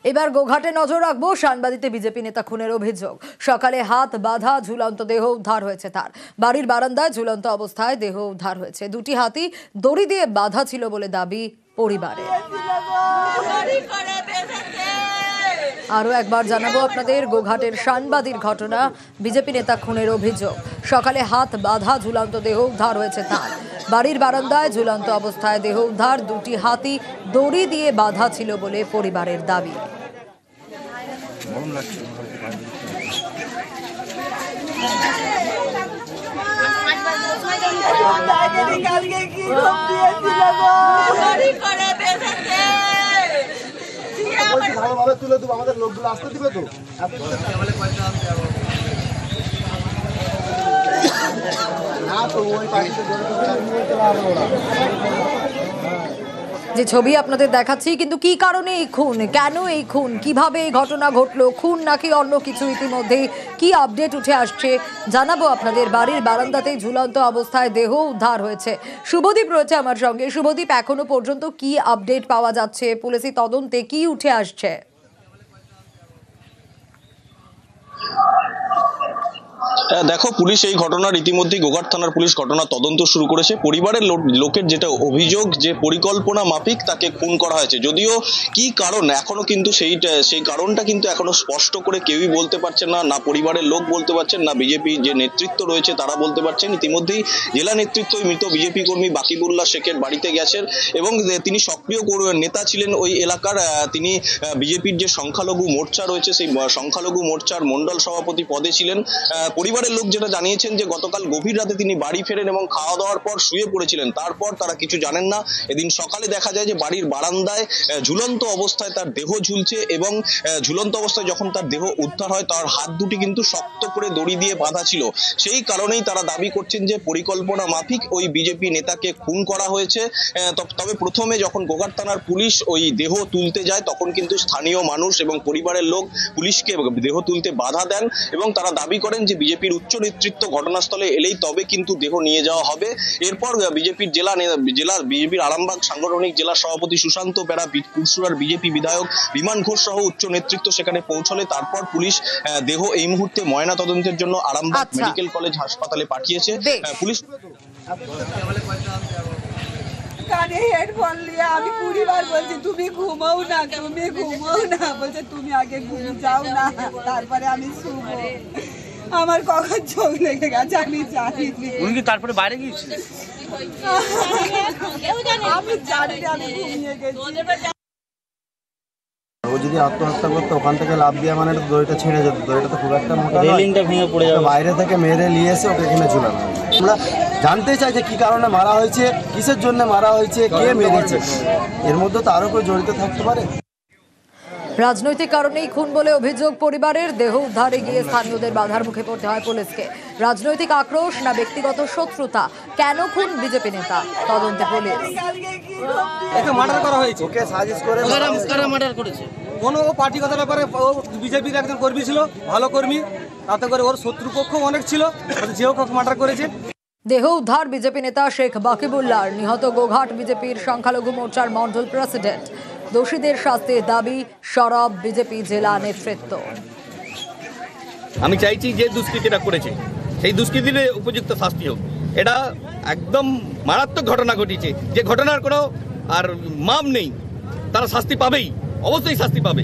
এবার গোঘাটে নজর রাখবো। সাংবাদিতে বিজেপি নেতা খুনের অভিযোগ। সকালে হাত বাঁধা ঝুলন্ত দেহ উদ্ধার হয়েছে তার। বাড়ির বারান্দায় ঝুলন্ত অবস্থায় দেহ উদ্ধার হয়েছে। দুটি হাতই দড়ি দিয়ে বাঁধা ছিল বলে দাবি পরিবারের। আরো একবার জানাবো আপনাদের, গোঘাটের সাংবাদিক ঘটনা, বিজেপি নেতা খুনের অভিযোগ। সকালে হাত বাঁধা ঝুলন্ত দেহ উদ্ধার হয়েছে তার। বাড়ির বারান্দায় ঝুলন্ত অবস্থায় দেহ উদ্ধার। দুটি হাতই দড়ি দিয়ে বাঁধা ছিল বলে পরিবারের দাবি। ভালোভাবে তুলে দেবো, আমাদের লোকগুলো আসতে দিবে তো। যে ছবি আপনাদের দেখাচ্ছি, কিন্তু কি কারণে এই খুন, কেন এই খুন, কিভাবে এই ঘটনা ঘটলো, খুন নাকি অন্য কিছু, ইতিমধ্যে কি আপডেট উঠে আসছে জানাবো আপনাদের। বাড়ির বারান্দাতেই ঝুলন্ত অবস্থায় দেহ উদ্ধার হয়েছে। শুভদীপ রয়েছে আমার সঙ্গে। শুভদীপ, এখনো পর্যন্ত কি আপডেট পাওয়া যাচ্ছে? পুলিশি তদন্তে কি উঠে আসছে? দেখো, পুলিশ এই ঘটনার ইতিমধ্যেই গোঘাট থানার পুলিশ ঘটনা তদন্ত শুরু করেছে। পরিবারের লোকের যেটা অভিযোগ যে পরিকল্পনা মাফিক তাকে খুন করা হয়েছে। যদিও কি কারণ এখনো কিন্তু সেই কারণটা কিন্তু এখনো স্পষ্ট করে কেউই বলতে পারছেন না, না পরিবারের লোক বলতে পারছেন, না বিজেপি যে নেতৃত্ব রয়েছে তারা বলতে পারছেন। ইতিমধ্যেই জেলা নেতৃত্ব মৃত বিজেপি কর্মী বাকিবুল্লাহ শেখের বাড়িতে গেছেন এবং তিনি সক্রিয় নেতা ছিলেন ওই এলাকার। তিনি বিজেপির যে সংখ্যালঘু মোর্চা রয়েছে সেই সংখ্যালঘু মোর্চার মন্ডল সভাপতি পদে ছিলেন। পরিবারের লোক যেটা জানিয়েছেন যে গতকাল গভীর রাতে তিনি বাড়ি ফেরেন এবং খাওয়া দাওয়ার পর শুয়ে পড়েছিলেন। তারপর তারা কিছু জানেন না। এদিন সকালে দেখা যায় যে বাড়ির বারান্দায় ঝুলন্ত অবস্থায় তার দেহ ঝুলছে এবং ঝুলন্ত অবস্থায় যখন তার দেহ উদ্ধার হয় তার হাত দুটি কিন্তু শক্ত করে দড়ি দিয়ে বাঁধা ছিল। সেই কারণেই তারা দাবি করছেন যে পরিকল্পনা মাফিক ওই বিজেপি নেতাকে খুন করা হয়েছে। তবে প্রথমে যখন গোঘাট থানার পুলিশ ওই দেহ তুলতে যায় তখন কিন্তু স্থানীয় মানুষ এবং পরিবারের লোক পুলিশকে দেহ তুলতে বাধা দেন এবং তারা দাবি করেন যে বিজেপির উচ্চ নেতৃত্ব ঘটনাস্থলে এলেই তবে কিন্তু দেহ নিয়ে যাওয়া হবে। এরপর বিজেপির বিজেপির আরামবাগ সাংগঠনিক জেলা সভাপতি সুশান্ত বেরা, পুরসুরার বিজেপি বিধায়ক বিমান ঘোষ সহ উচ্চ নেতৃত্ব সেখানে পৌঁছলে তারপর পুলিশ দেহ এই মুহূর্তে ময়না তদন্তের জন্য আরামবাগ মেডিকেল কলেজ হাসপাতালে পাঠিয়েছে। পুলিশ কানে হেডফোন নিয়ে আমি 20 বার বলছি তুমি ঘুমাও না, তুমি ঘুমাও না, বলছে তুমি আগে ঘুমিয়ে যাও না, তারপরে আমি শুবো। আমার কখন চোখ লেগে গেছে আমি জানি। উনি কি তারপরে বাইরে গিয়েছিলেন? আমি জানি আমি ঘুমিয়ে গেছি। ও যদি আত্মহত্যা করতো ওখান থেকে লাফ দিয়ে মানে দড়িটা ছেড়ে যেত। দড়িটা তো খুব একটা মোটা, রেলিংটা ভেঙে পড়ে যাবে। বাইরে থেকে মেরে নিয়ে এসে ওকে এখানে ঝুলানো। আমরা জানতে চাই যে কি কারণে মারা হয়েছে, কিসের জন্য মারা হয়েছে, কে মেরেছে। এর মধ্যে তো আরো কেউ জড়িত থাকতে পারে। রাজনৈতিক কারণেই খুন বলে অভিযোগ পরিবারের। দেহ উদ্ধারে গিয়ে স্থানীয়দের বাধার মুখে পড়তে হয় পুলিশকে। রাজনৈতিক আক্রোশ না ব্যক্তিগত শত্রুতা? কেন খুন বিজেপি নেতা? তদন্তে পুলিশ। একে মার্ডার করা হয়েছে। ওকে সাজিশ করে কারা মার্ডার করেছে? কোনো পার্টিগত ব্যাপারে ও বিজেপির একজন কর্মী ছিল, ভালো কর্মী। তাতে করে ওর শত্রুপক্ষ অনেক ছিল, যে ওকে মার্ডার করেছে। দেহ উদ্ধার বিজেপি নেতা শেখ বাকিবুল্লাহর। নিহত গোঘাট বিজেপির সংখ্যালঘু মোর্চার মন্ডল প্রেসিডেন্ট। দোষীদের শাস্তির দাবি সরব বিজেপি জেলা নেতৃত্ব। আমি চাইছি যে দুষ্কৃতীরা করেছে সেই দুষ্কৃতীর উপযুক্ত শাস্তি হোক। এটা একদম মারাত্মক ঘটনা ঘটিয়েছে, যে ঘটনার কোনো আর মাপ নেই। তারা শাস্তি পাবেই, অবশ্যই শাস্তি পাবে।